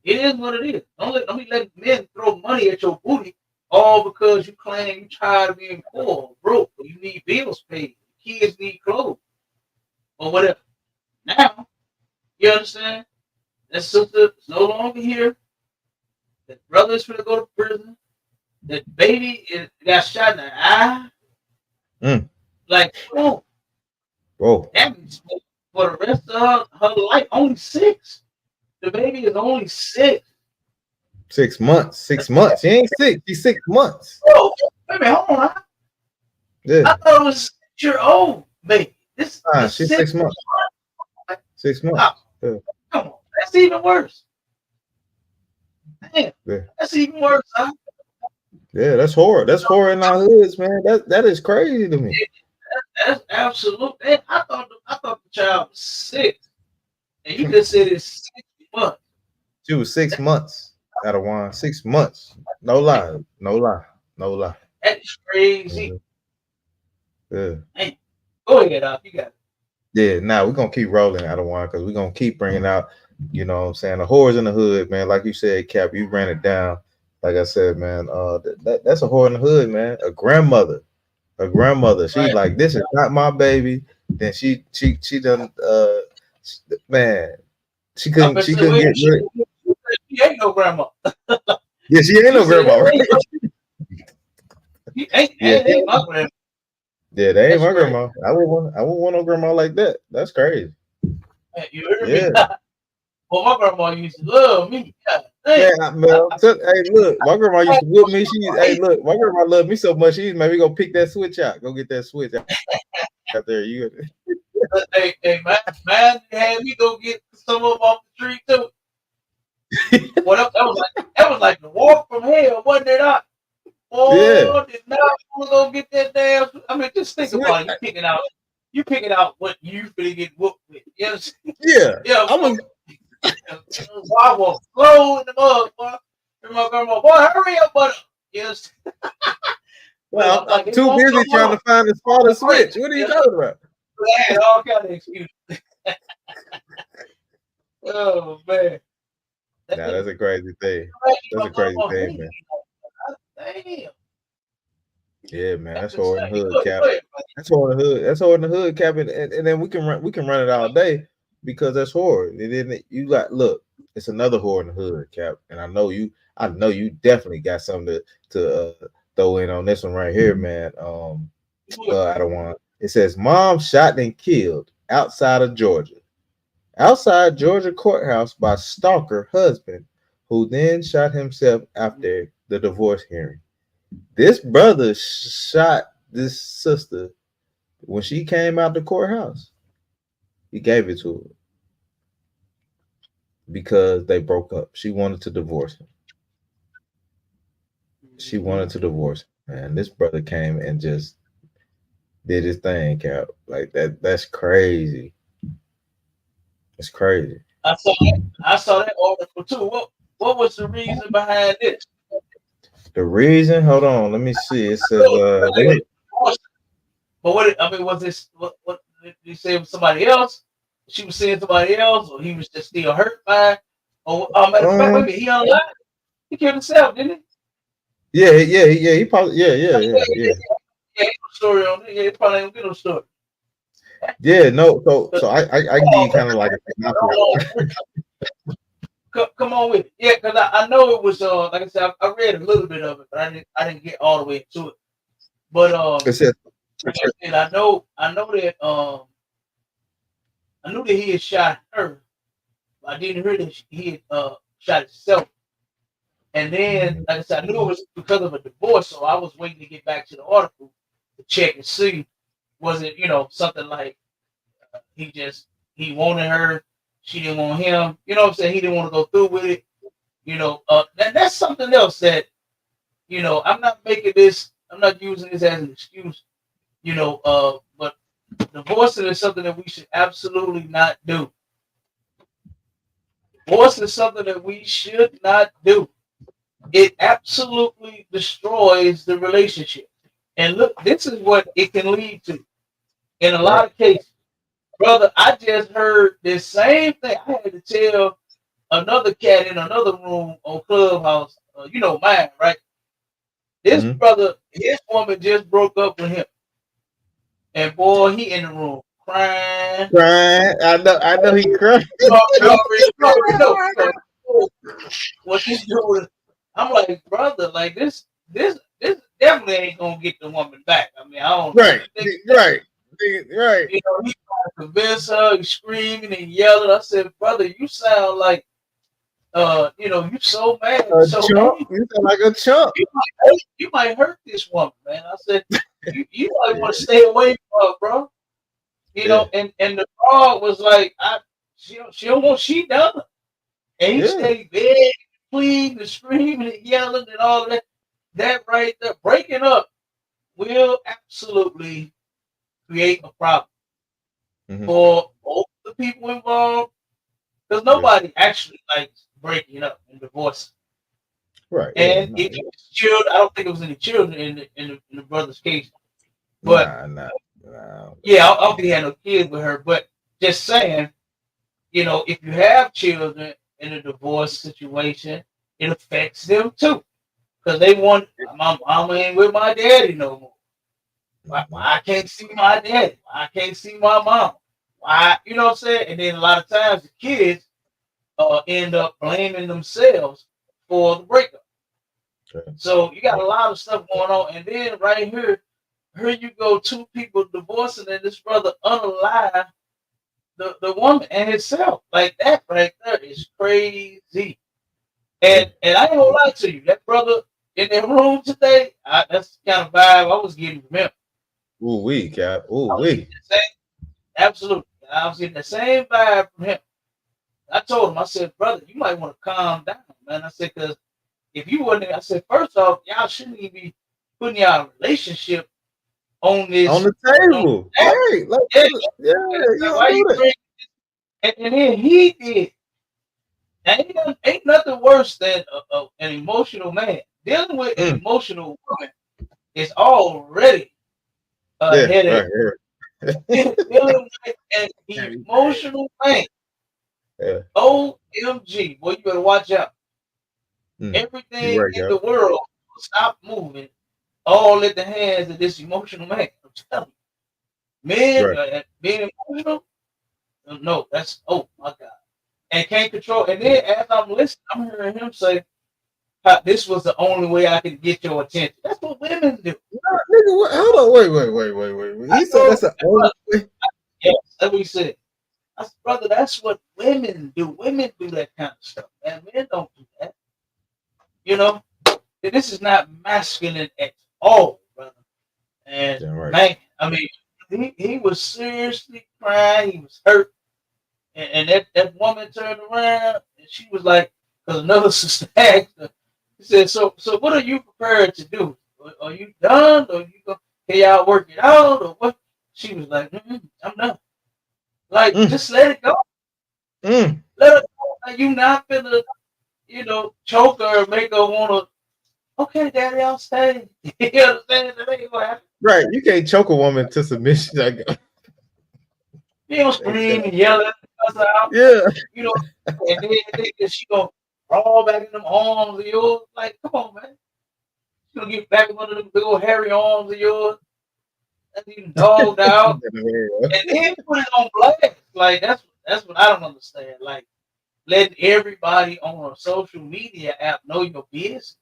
It is what it is. Don't be letting men throw money at your booty all because you claim you tired of being poor, broke, or you need bills paid, kids need clothes, or whatever. Now, you understand? That sister is no longer here. That brother is going to go to prison. That baby got shot in the eye. Like, whoa. That means for the rest of her life, only 6. The baby is only 6. 6 months. 6 months. She ain't 6. She's 6 months. Oh, baby, hold on. Yeah. I thought it was 6-year-old baby. This she's 6 months. 6 months. Oh, come on. That's even worse. Damn. Yeah. That's even worse, huh? Yeah, that's horror. That's horror in our hoods, man. That is crazy to me. Yeah, that's absolute. Man, I thought the child was 6. And you just said it's 6 months. She was 6 months out of 1. 6 months. No lie. That's crazy. Yeah. Hey, go ahead, you got it. Yeah, we're gonna keep rolling out of 1 because we're gonna keep bringing out, the whores in the hood, man. Like you said, Cap, you ran it down. Like I said, man, that's a whore in the hood, man. A grandmother. She's like, this is not my baby. Then she done man. She couldn't get rid. She ain't no grandma. Yeah, she ain't no grandma, right? Ain't my grandma. Yeah, they ain't my grandma. I wouldn't want no grandma like that. That's crazy. Man, you heard me? Well, my grandma used to love me. Hey, look, my grandma used to whip me. My grandma loved me so much. She made me go pick that switch out. Go get that switch out there. You. Hey, man, had me go get some of them off the tree too. Well, that was like the walk from hell, wasn't it? Yeah. Did not want to go get that damn. I mean, just think Switch. about it. You picking out what you finna get whooped with. You know Yeah, yeah, I'm a. I will blow in the mud, boy. And my grandma, boy, hurry up, but yes. But Well, I'm like, I'm it too won't busy come trying to up. find the Oh, smallest great. switch. What are you Yes. talking about? I had all kind of excuses. Oh man. Nah, that's a crazy thing. That's My a crazy grandma thing, hated man. me. Damn. Yeah, man, That's that's hard in the insane. hood, Go ahead, Cap. go ahead, That's hard in the hood. That's hard in the hood, Cap, and then we can run it all day because that's hard. And then you got look, it's another whore in the hood, Cap. And I know you definitely got something to throw in on this one right here, man. buddy. I don't want. It says mom shot and killed outside of Georgia. Outside Georgia courthouse by stalker husband, who then shot himself after the divorce hearing. This brother shot this sister when she came out the courthouse. He gave it to her because they broke up. She wanted to divorce him. She Mhm. wanted to divorce him. Man, this brother came and just did his thing, Cap. Like that. That's crazy. It's crazy. I saw that article too. What was the reason behind this? The reason, hold on, let me see. It says, No, let me. but I mean, was this what did you say it was somebody else? She was seeing somebody else, or he was just still hurt by it? Or matter of fact, wait a Um, minute, he unalive. He killed himself, didn't he? yeah. He probably, yeah. Yeah, ain't no story on it. Yeah, it probably ain't gonna get no story. Yeah, no. So I give you Oh, kind of like a synopsis. come on with it. Yeah, because I know it was like I said, I read a little bit of it, but I didn't get all the way into it. But It says, like I said, I knew that he had shot her. I didn't hear that he had shot himself. And then, like I said, I knew it was because of a divorce, so I was waiting to get back to the article to check and see was it something like he just he wanted her, she didn't want him. You know what I'm saying? He didn't want to go through with it. That's something else that I'm not making this. I'm not using this as an excuse. But divorcing is something that we should absolutely not do. Divorce is something that we should not do. It absolutely destroys the relationship. And look, this is what it can lead to in a right. lot of cases. Brother, I just heard this same thing. I had to tell another cat in another room on Clubhouse, mine, right? This Mm-hmm. brother, his woman just broke up with him. And boy, he in the room crying. Crying. I know he cried. You already know. What he's doing. I'm like, brother, like this definitely ain't gonna get the woman back. I mean, I don't know. Right, You think right, right. he's trying to convince her, he's screaming and yelling. I said, brother, you sound like you so mad, A so chump. angry. You sound like a chump. You might hurt this woman, man. I said, you might want to Yeah, stay away from her, bro. yeah, And the dog was like, she don't want she done. And he yeah. stayed begging, pleading, and screaming and yelling and all of that. That right there, breaking up will absolutely create a problem Mm-hmm. for both the people involved. Because Yeah. nobody actually likes breaking up and divorcing. Right. Yeah. And if it was children, I don't think it was any children in the brother's case. But Nah. yeah, I don't think he had no kids with her. But just saying, if you have children in a divorce situation, it affects them too. Because they want my mama ain't with my daddy no more. Why Mm-hmm. I can't see my daddy? Why I can't see my mom? Why you know what I'm saying? And then a lot of times the kids end up blaming themselves for the breakup. Okay. So you got a lot of stuff going on, and then right here you go, two people divorcing, and this brother unalive the woman and himself. Like that right there is crazy. Yeah. And I ain't gonna lie to you, that brother in that room today, that's the kind of vibe I was getting from him. Ooh wee, Cap. Ooh I was getting wee. the same, absolutely. I was getting the same vibe from him. I told him, I said, brother, you might want to calm down, man. I said, because if you wouldn't, I said, first off, y'all shouldn't even be putting y'all relationship on On this the table, right? Like, yeah, yeah, you like, don't why do you that. bring and then he did. Ain't nothing worse than an emotional man. Dealing with an Mm, emotional woman is already a yeah, right headache. here. Dealing with an Yeah, emotional man, yeah. OMG, boy, you better watch out. You're Everything right, in yeah. the world will stop moving, all at the hands of this emotional man. I'm telling you, men Right. being emotional, no, that's oh my god, and can't control. And then as I'm listening, I'm hearing him say, "This was the only way I could get your attention." That's what women do. Nah, nigga, hold on, wait. I He said told that's the only way. yes, that's what he said. I said, brother, that's what women do. Women do that kind of stuff, man. Men don't do that. You know, this is not masculine at all, brother. And Yeah, right. man, I mean, he was seriously crying. He was hurt, and that woman turned around and she was like, because another sister asked her, he said, so what are you prepared to do? Are you done, or you go? Can y'all work it out, or what? She was like, I'm done. Like, Mm, just let it go. mm. Let it go. Like, you not gonna, choke her or make her wanna. Okay, daddy, I'll stay. You understand? That ain't gonna happen. Right. You can't choke a woman to submission. You don't scream and yell at her out. Yeah. You know, and then she gonna crawl back in them arms of yours. Like, come on, man. She gonna get back in one of them big old hairy arms of yours and you dogged out, and then put it on blast. Like that's what I don't understand. Like letting everybody on a social media app know your business.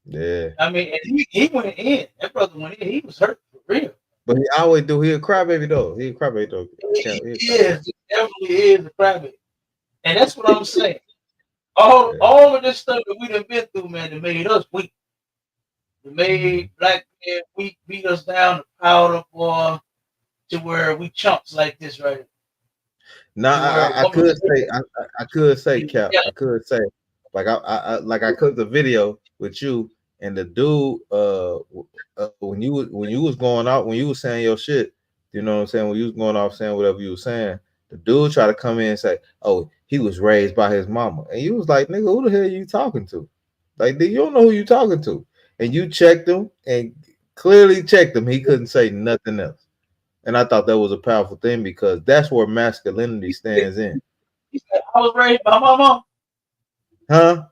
Yeah. I mean, and he went in. That brother went in. He was hurt for real. But he always do. He a crybaby though. He a crybaby though. He a He crybaby. is. He definitely is a crybaby. And that's what I'm saying. Yeah. All of this stuff that we done been through, man, that made us weak. That Mhm. made black men weak, beat us down to powder, boy, to where we chumps like this, right? Now To where a I woman could say I could say Cap. yeah, I could say like I cooked a video with you and the dude when you was going out when you was saying your shit, you know what I'm saying, when you was going off saying whatever you was saying, the dude tried to come in and say, oh, he was raised by his mama, and you was like, nigga, who the hell are you talking to? Like, you don't know who you talking to, and you checked him and clearly checked him. He couldn't say nothing else. And I thought that was a powerful thing because that's where masculinity stands in. he said, I was raised by my mom. Huh?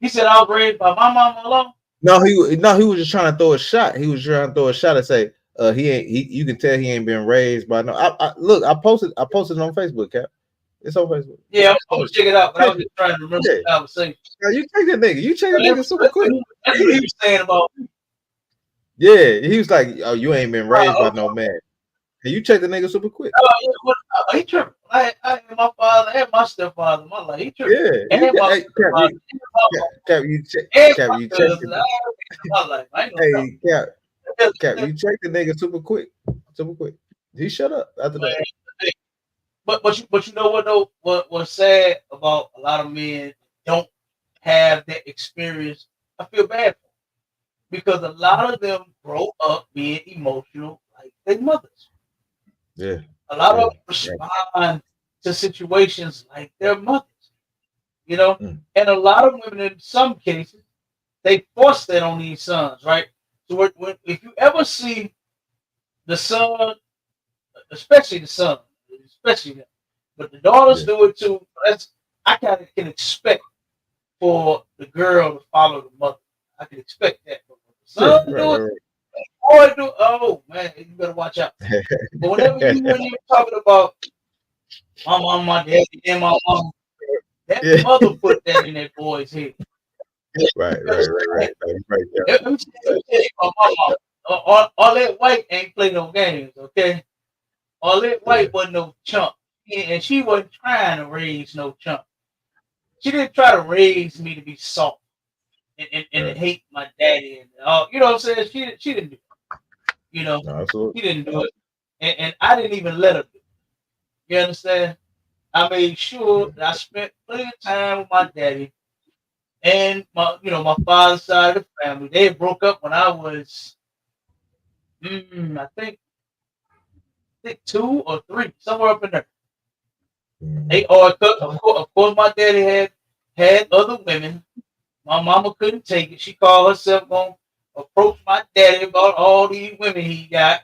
He said, I was raised by my mama alone. No, he was just trying to throw a shot. He was trying to throw a shot and say, he ain't he you can tell he ain't been raised by no. Look, I posted it on Facebook, Cap. It's on Facebook. Yeah, I'm gonna Post check it out, but I it. was just trying to remember Yeah. the conversation. Now you check that nigga. You check But that nigga super quick. that's what he was saying about me. Yeah. He was like, oh, you ain't been raised by no man. And you check the nigga super quick. Yeah, he tripping. I had my father and my stepfather in my life. He tripping. Yeah. You And got my hey, Cap, stepfather and my mom and Cap, my you check cousin. I it. had in my life. I ain't gonna Hey, Cap, tell. you check the nigga super quick. Super quick. He shut up after that. Man, but you know what though? What's sad about a lot of men don't have that experience. I feel bad for them because a lot of them grow up being emotional like their mothers. Yeah. A lot of Yeah. them respond to situations like their mothers. You know, Mm. and a lot of women in some cases they force that on these sons, right? So if you ever see the son, especially the son, especially them, but the daughters Yeah. do it too. That's I kind of can expect for the girl to follow the mother. I can expect that. But when the Yeah. son Right. do it, Right. boy do it, oh man, you better watch out. But when you're talking about my mom, my daddy, and my mom, that Yeah. mother put that in that boy's head. Right. Right. Right. Right. Right. Let me tell you, my mama, all that white ain't play no games, okay? All that Yeah. white wasn't no chump, and she wasn't trying to raise no chump. She didn't try to raise me to be soft and to Right. hate my daddy and all. You know what I'm saying? She didn't do it. You know, No, absolutely. she didn't do it, and I didn't even let her do it. You understand? I made sure that I spent plenty of time with my daddy, and my father's side of the family, they broke up when I was, I think 2 or 3, somewhere up in there. They Mm. are, of course, my daddy had other women. My mama couldn't take it. She called herself going to approach my daddy about all these women he got.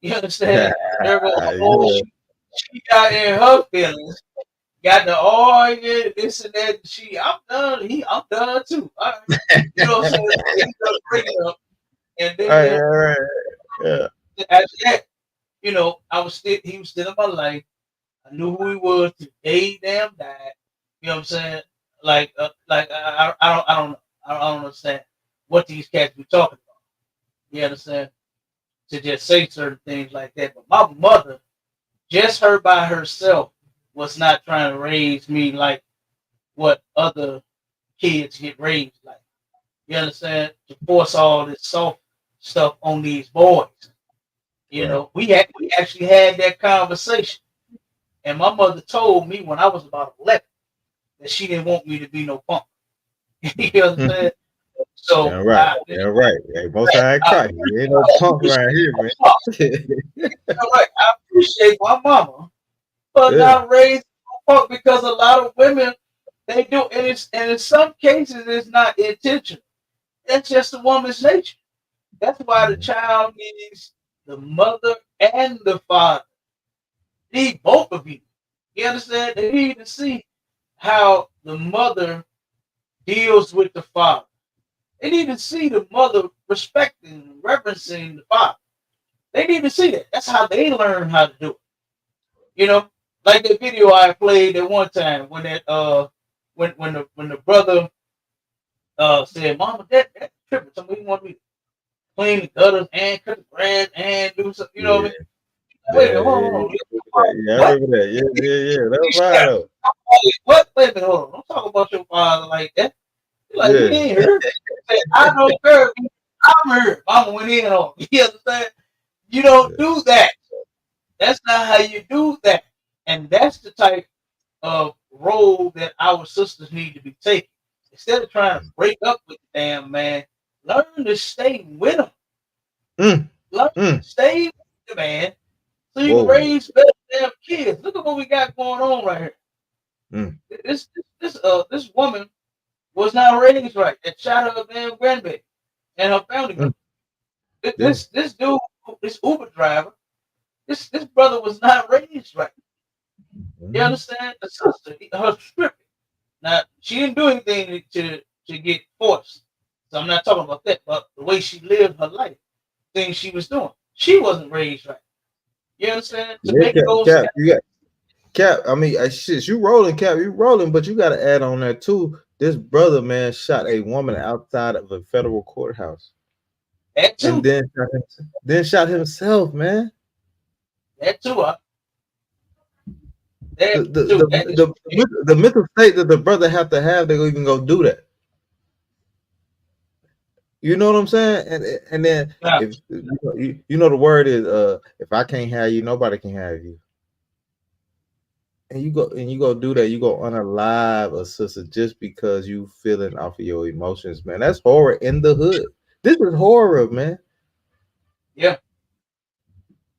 You understand? There go, oh, Yeah. she got in her feelings, got the arguing, this and that. I'm done. I'm done too. You know what I'm saying? So they ended up breaking up, and Right, then right, right. Yeah. after that, he was still in my life. I knew who he was till the day he damn died. You know what I'm saying? Like I don't understand what these cats be talking about. You understand? To just say certain things like that. But my mother, just her by herself, was not trying to raise me like what other kids get raised like. You understand? To force all this soft stuff on these boys. Right. We actually had that conversation. And my mother told me when I was about 11 that she didn't want me to be no punk. You understand? Yeah, So right. Yeah, right. Hey, most high I Christ. You ain't no punk around appreciate here, my man. mama. Right, I appreciate my mama for Yeah. not raising no punk because a lot of women they do, and in some cases it's not intentional. That's just the woman's nature. That's why the Mhm. child needs the mother and the father. They need both of you. You understand? They need to see how the mother deals with the father. They need to see the mother respecting and reverencing the father. They need to see that. That's how they learn how to do it. You know, like the video I played at one time when the brother said, "Mama, that tripping. Somebody want me to clean the gutters and cut the grass and do something." You know what I Yeah. mean? Wait a Yeah, minute, hold yeah, on, hold yeah. on. Yeah, I What? remember that. Yeah, yeah, yeah. That's You right said, though. what? Wait a minute, hold on. Don't talk about your father like that. You're like, he Yeah. ain't here. Say, I don't care. I'm here. Mama went in on me. You understand? You don't Yeah. do that. That's not how you do that. And that's the type of role that our sisters need to be taking. Instead of trying to break up with the damn man, learn to stay with him. Mm, Learn to mm. stay with the man so you can Whoa. raise better damn kids. Look at what we got going on right here. Mm, This woman was not raised right that shot her damn grandbaby and her family mm. member. Yeah. This dude, this Uber driver, this brother was not raised right. You Mhm. understand? The sister, her script. Now she didn't do anything to get forced. So I'm not talking about that, but the way she lived her life, things she was doing. She wasn't raised right. You understand? To Yeah, make Cap, those Cap, you got Cap. I mean, shit, you rolling, Cap, you rolling, but you got to add on there too. This brother, man, shot a woman outside of a federal courthouse, that and too, then shot himself, man. that too, The that the too. the That is the mental state that the brother have to have to even go do that. You know what I'm saying? And then now, if you know the word is if I can't have you, nobody can have you. And you go do that, you go unalive a sister just because you feeling off of your emotions, man. That's horror in the hood. This is horror, man. yeah.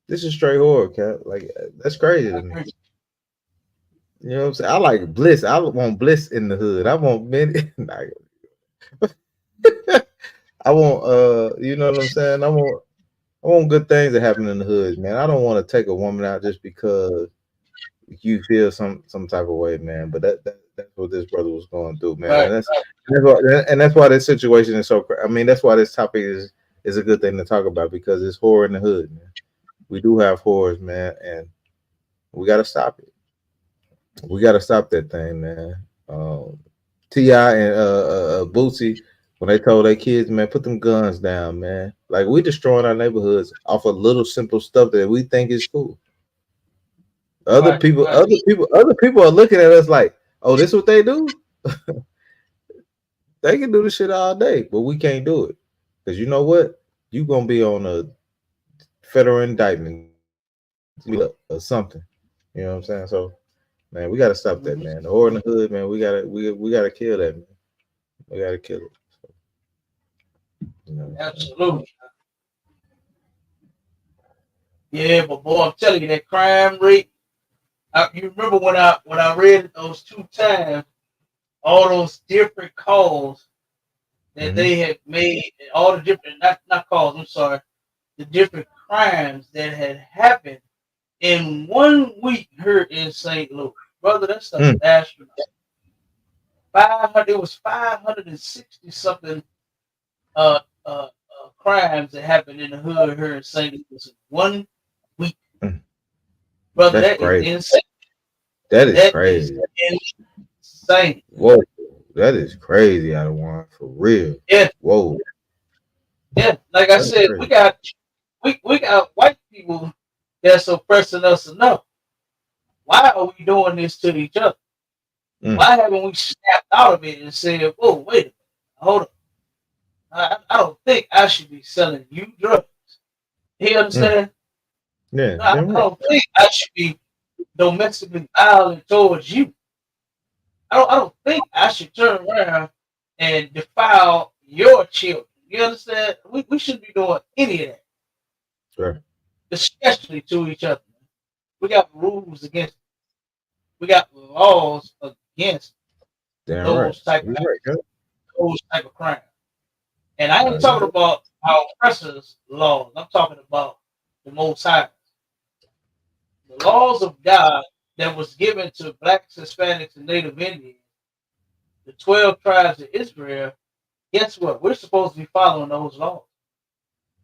This is straight horror, cat. Like that's crazy to me. You know what I'm saying? I like bliss. I want bliss in the hood. I want men. I want you know what I'm saying? I want good things to happen in the hood, man. I don't want to take a woman out just because you feel some type of way, man. But that's what this brother was going through, man, Right. and that's why this situation is so. I mean, that's why this topic is a good thing to talk about because it's horror in the hood, man. We do have horrors, man, and we got to stop it. We got to stop that thing, man. Ti and Bootsy when they told their kids, man, put them guns down, man. Like we destroying our neighborhoods off of little simple stuff that we think is cool. Right. Right. Other people are looking at us like, oh, this what they do? They can do this shit all day, but we can't do it. Because you know what? You gonna be on a federal indictment or something. You know what I'm saying? So man, we gotta stop that, Mhm. man. The horror in the hood, man, we gotta kill that, man. We gotta kill it. You know what I'm saying? Absolutely. Yeah, but boy, I'm telling you, that crime rate. You remember when I read those 2 times, all those different calls that Mm-hmm. they had made, and all the different not calls. I'm sorry, the different crimes that had happened in 1 week here in St. Louis, brother. That stuff is Mm. astronomical. 500. It was 560 something crimes that happened in the hood here in St. Louis in 1 week, Mm. brother. That's That is crazy. insane. That is That is crazy. insane. Whoa, that is crazy out of one for real. Yeah, Whoa, yeah. Like I that's said, crazy. we got white people that's oppressing us enough. Why are we doing this to each other? Mm. Why haven't we snapped out of it and said, "Whoa, wait a minute, hold on. I don't think I should be selling you drugs." You Mm. understand? Yeah, I damn right. don't think I should be domestically violent towards you. I don't think I should turn around and defile your children. You understand? We shouldn't be doing any of that, Sure. especially to each other. We got rules against. We got laws against Damn right. those type You're of right, yeah. those type of crimes. And I ain't You talking about our oppressors' laws. I'm talking about the Most High, the laws of God that was given to blacks, Hispanics, and Native Indians, the 12 tribes of Israel. Guess what? We're supposed to be following those laws.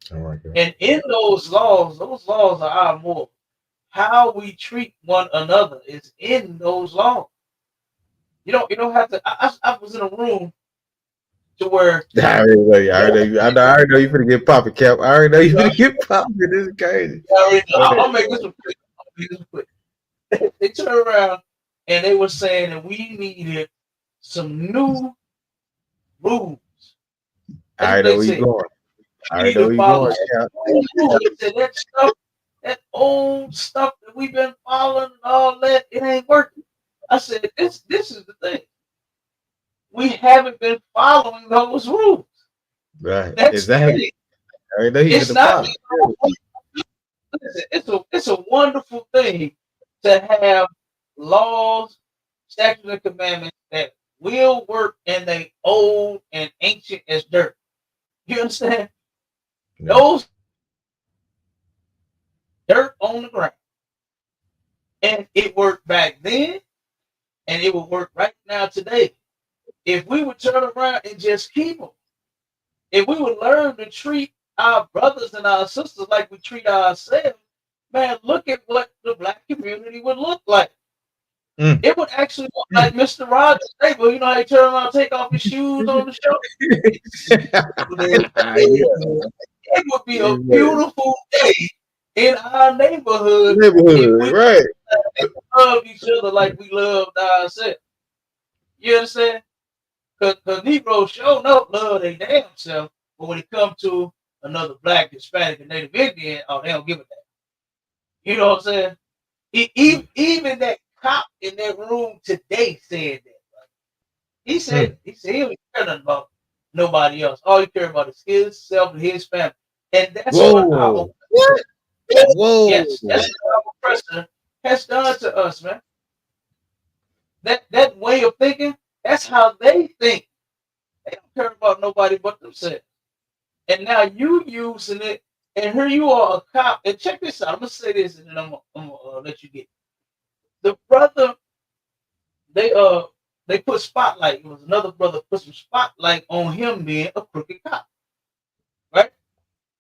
damn right, yeah. And in those laws are our morals. How we treat one another is in those laws. You don't have to. I was in a room to where I already know you. I already know you. I already know you finna get popping, Cap. I already know you you know, finna get popping. This is crazy. Go I'm ahead. gonna make this one quick. I'm gonna make this one quick. They turned around and they were saying that we needed some new rules. I That's what already know they where you said. going. I We already need know to where you follow going, some Cap. new rules. They said that stuff, that old stuff that we've been following and all that, it ain't working. I said, this is the thing. We haven't been following those rules. Right. That's the Exactly. thing. I already know he It's finna not. pop. Listen, it's a wonderful thing to have laws, statutes, and commandments that will work and they old and ancient as dirt. You understand? Yeah. Those dirt on the ground, and it worked back then, and it will work right now today. If we would turn around and just keep them, if we would learn to treat our brothers and our sisters like we treat ourselves, man, look at what the black community would look like. Mm. It would actually look like Mr. Rogers' table. You know how he turn around and take off his shoes on the show? Yeah. It would be a Yeah. beautiful day in our neighborhood if Neighborhood, we right? loved each other like we loved ourselves. You understand? Because Negroes show no love they damn self, but when it comes to another black, Hispanic, and Native Indian, oh, they don't give a damn. You know what I'm saying? Even that cop in that room today said that. Mm. He said he don't care nothing about nobody else. All he care about is himself and his family. And that's what our Whoa. What? Whoa. yes, that's what our oppressor has done to us, man. That way of thinking, that's how they think. They don't care about nobody but themselves. And now you using it, and here you are a cop. And check this out. I'm gonna say this, and then I'm gonna let you get the brother. They they put spotlight. It was another brother put some spotlight on him being a crooked cop, right?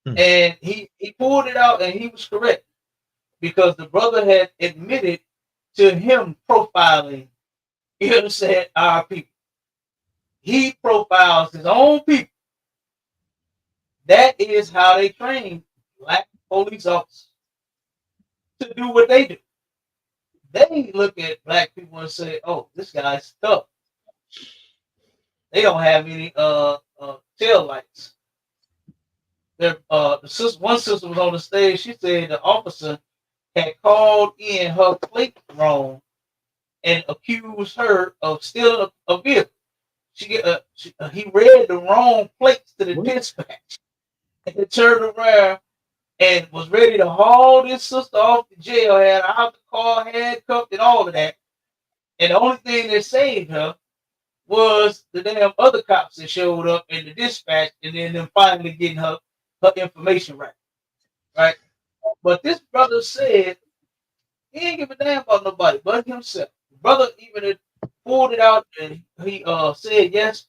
Mm. And he pulled it out, and he was correct because the brother had admitted to him profiling. You understand our people. He profiles his own people. That is how they train black police officers to do what they do. They look at black people and say, "Oh, this guy's tough." They don't have any tail lights. One sister was on the stage. She said the officer had called in her plate wrong and accused her of stealing a vehicle. he read the wrong plates to the What? dispatch and turned around and was ready to haul this sister off the jail, had her out the car, handcuffed, and all of that. And the only thing that saved her was the damn other cops that showed up in the dispatch, and then them finally getting her information right, right. But this brother said he ain't give a damn about nobody but himself. The brother even pulled it out and he said yes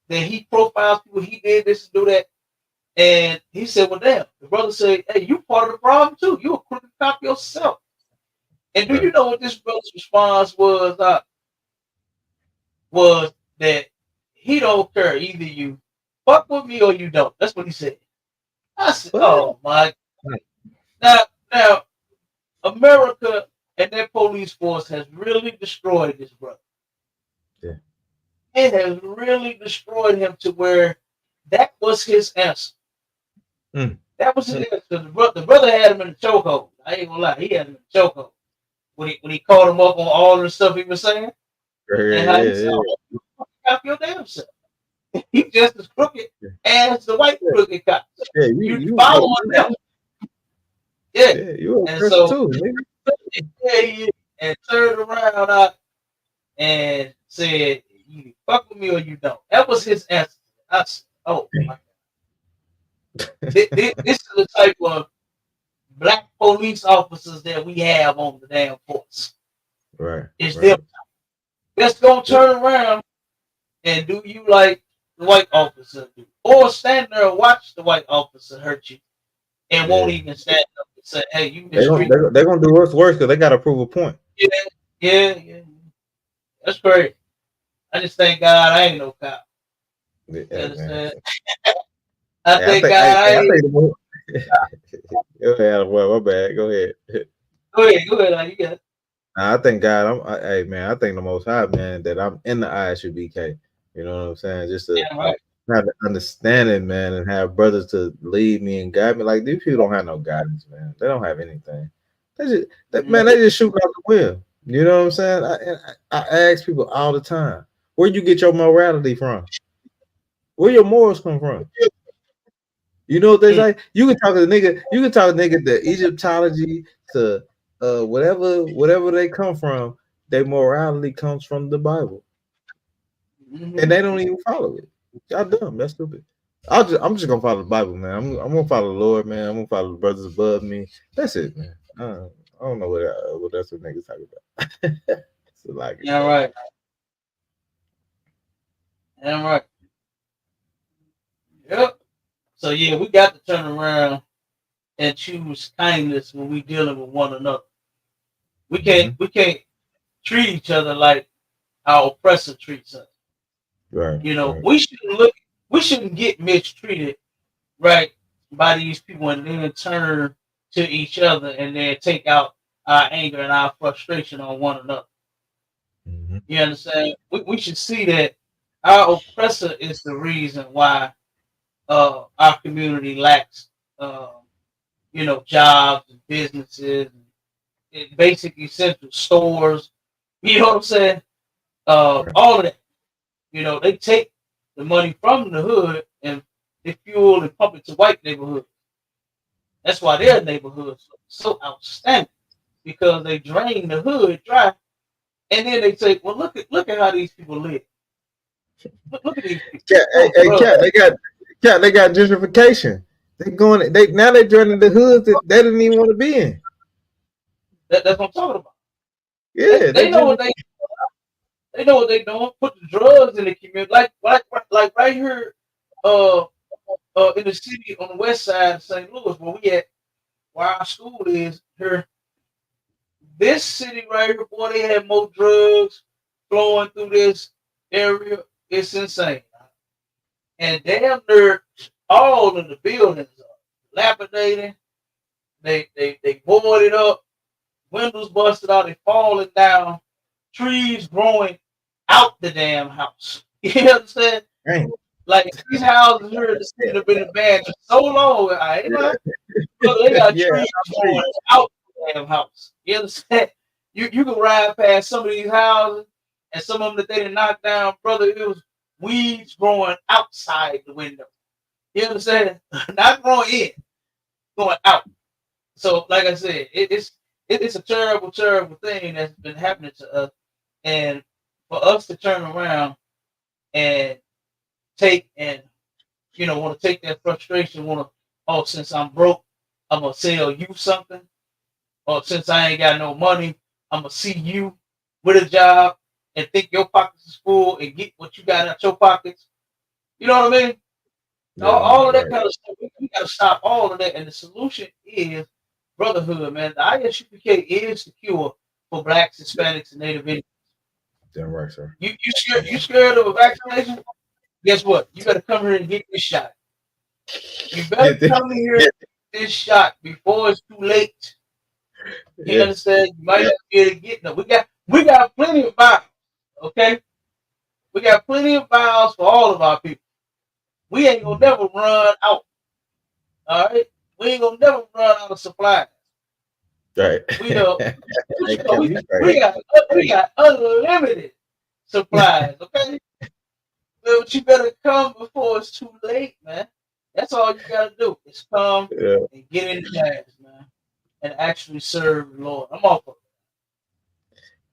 that he profiles people, he did this and do that. And he said, well, damn. The brother said, hey, you part of the problem too. You a crooked cop yourself. And do Right. you know what this brother's response was? Was that he don't care. Either you fuck with me or you don't. That's what he said. I said, What? oh my. Now, America and their police force has really destroyed this brother. Yeah. It has really destroyed him to where that was his answer. Mm. That was his answer. The brother had him in the chokehold. I ain't gonna lie, he had him in the chokehold. When he called him up on all the stuff he was saying, and how he said, oh, you fucking your damn self. He just as crooked as the white crooked cops. Yeah, You following them. Yeah. yeah, you a And person so too, nigga. yeah, and turned around and said, you fuck with me or you don't. That was his answer. I said, oh my God. This is the type of black police officers that we have on the damn force. Right. It's Right. them that's gonna turn around and do you like the white officer do, or stand there and watch the white officer hurt you and won't even stand up and say, "Hey, you mistreat." They're gonna do us worse because they gotta prove a point. Yeah. That's great. I just thank God I ain't no cop. Yeah, You man. understand? I Hey, thank God I I ain't. think the more. Go ahead, well, my bad. Go ahead. Go ahead. Like, you got it. Nah, I thank God. Hey man, I thank the Most High, man, that I'm in the ISUPK. You know what I'm saying? Just to Yeah, right. have the understanding, man, and have brothers to lead me and guide me. Like these people don't have no guidance, man. They don't have anything. Man, they just shoot out the wheel. You know what I'm saying? I ask people all the time, where you get your morality from? Where your morals come from? You know what they say? You can talk to the nigga. You can talk to nigga the Egyptology to whatever they come from. Their morality comes from the Bible, and they don't even follow it. Y'all dumb. That's stupid. I'm just gonna follow the Bible, man. I'm gonna follow the Lord, man. I'm gonna follow the brothers above me. That's it, man. I don't know what that's what niggas talk about. It's like Yeah, right. Yeah, right. Yep. So yeah, we got to turn around and choose kindness when we dealing with one another. We can't treat each other like our oppressor treats us. right, You know, right, we shouldn't get mistreated, right, by these people and then turn to each other and then take out our anger and our frustration on one another. mm-hmm. You understand? We should see that our oppressor is the reason why our community lacks, uh, jobs and businesses and basic essential stores. You know what I'm saying? Right, All of that. You know, they take the money from the hood and they fuel and pump it to white neighborhoods. That's why their neighborhoods are so outstanding because they drain the hood dry, and then they say, "Well, look at how these people live. Look at these people. cat, Oh, hey, bro, they got gentrification. They joining the hoods that they didn't even want to be in. that's what I'm talking about. They, Yeah, they they know what gentrification. they know what they doing. Put the drugs in the community, like right here, uh, in the city on the west side of St. Louis, where we at, where our school is here. This city right here, boy, they have more drugs flowing through this area. It's insane. And damn near all of the buildings are lapidating. They boarded up, windows busted out, they falling down, trees growing out the damn house. You understand? Dang. Like these houses here in the city have been abandoned so long. I ain't lying. They got Yeah, trees growing out the damn house. You understand? You can ride past some of these houses and some of them that they didn't knock down, brother. It was weeds growing outside the window. You understand? Not growing in, going out. So, like I said, it's a terrible, terrible thing that's been happening to us, and for us to turn around and take and want to take that frustration, want to, oh, since I'm broke, I'm gonna sell you something, or since I ain't got no money, I'm gonna see you with a job and think your pockets is full and get what you got out your pockets. You know what I mean? Yeah, All of that right. kind of stuff. We got to stop all of that, and the solution is brotherhood, man. The ISUPK is the cure for blacks, Hispanics, and Native Indians. Damn right, sir. You scared of a vaccination? Guess what? You better come here and get this shot. You better Get this. come here and get this shot before it's too late. You Yeah, understand? You might not be able to get no. We got plenty of vials. Okay, we got plenty of vials for all of our people. We ain't gonna never run out. All right, we ain't gonna never run out of supplies. right. We uh Hey, Cap, we, you right. we got unlimited supplies. Okay, but you better come before it's too late, man. That's all you gotta do is come Yeah. and get in the gas, man, and actually serve the Lord. I'm off of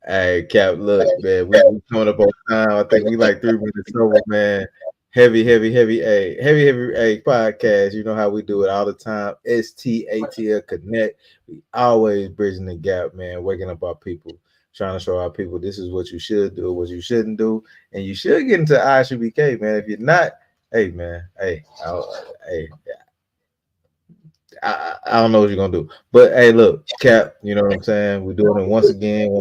Hey, Cap, look, man, we coming up on time. I think we like 3 minutes over, man. Heavy, heavy, heavy A. Heavy, heavy A podcast. You know how we do it all the time. STATL Connect. We always bridging the gap, man. Waking up our people, trying to show our people this is what you should do, what you shouldn't do. And you should get into ISUPK, man. If you're not, hey, man, hey, I don't know what you're gonna do. But hey, look, Cap, you know what I'm saying? We're doing it once again.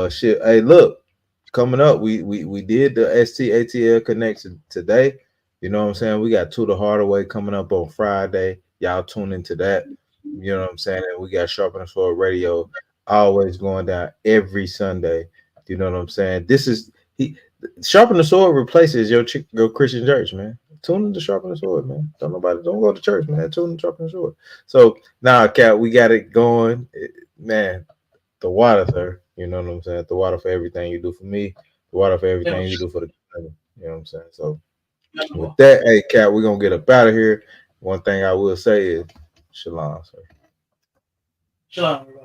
Shit. Hey, look, coming up, we did the STATL connection today. You know what I'm saying? We got To the Hardaway coming up on Friday. Y'all tune into that. You know what I'm saying? And we got Sharpen the Sword Radio always going down every Sunday. You know what I'm saying? This is he Sharpen the Sword replaces your Christian church, man. Tune in to Sharpen the Sword, man. Don't go to church, man. Tune in to Sharpen the Sword. So now, Cat, we got it going, man. The water, sir. You know what I'm saying? The water for everything you do for me. The water for everything you do for the community. You know what I'm saying? So with it. that, hey, Cat, we're gonna get up out of here. One thing I will say is, shalom, sir. Shalom, everybody.